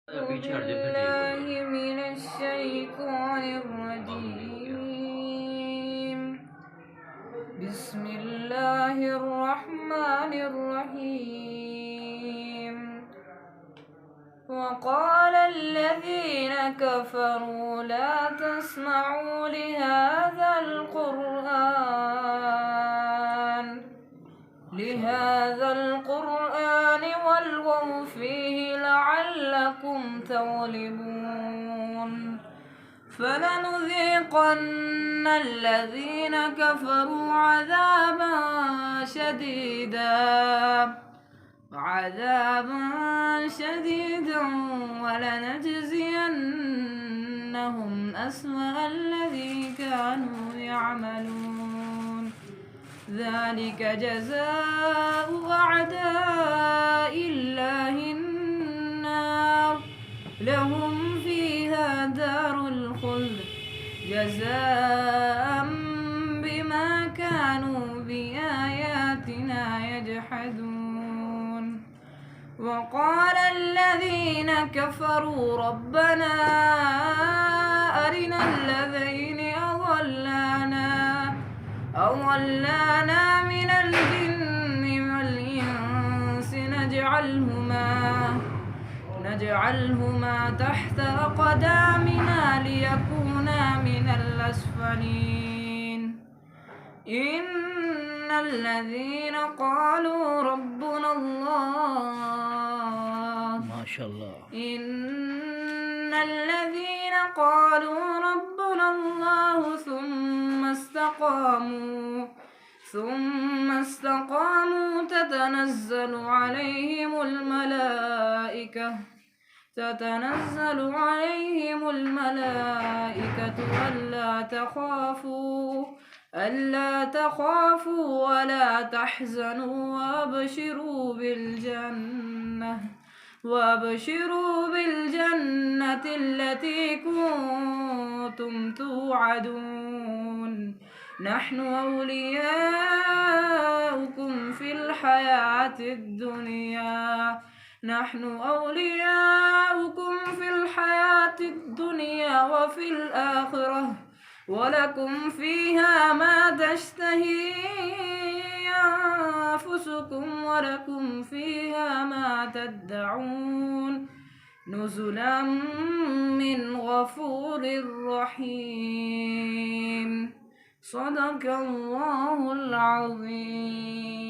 بالله من الشيطان الرجيم. بسم الله الرحمن الرحيم. وقال الذين كفروا لا تسمعوا لهذا القرآن والغوا فيه لعلكم تغلبون. فلنذيقن الذين كفروا عذابا شديدا ولنجزينهم أسوأ الذي كانوا يعملون. ذلك جزاء أعداء الله النار لهم فيها دار الخلد جزاء بما كانوا بآياتنا يجحدون. وقال الذين كفروا ربنا أرنا الذين أضلانا من الجن والإنس نجعلهما تحت أقدامنا ليكونا من الأسفلين. إن الذين قالوا ربنا الله ما شاء الله إن الذين قالوا ربنا الله ثم استقاموا تتنزل عليهم الملائكة ألا تخافوا ولا تحزنوا وابشروا بالجنة التي كنتم توعدون. نحن أولياؤكم في الحياة الدنيا وفي الآخرة ولكم فيها ما تشتهي أنفسكم ولكم فيها ما تدعون نزلا من غفور رحيم. صدق الله العظيم.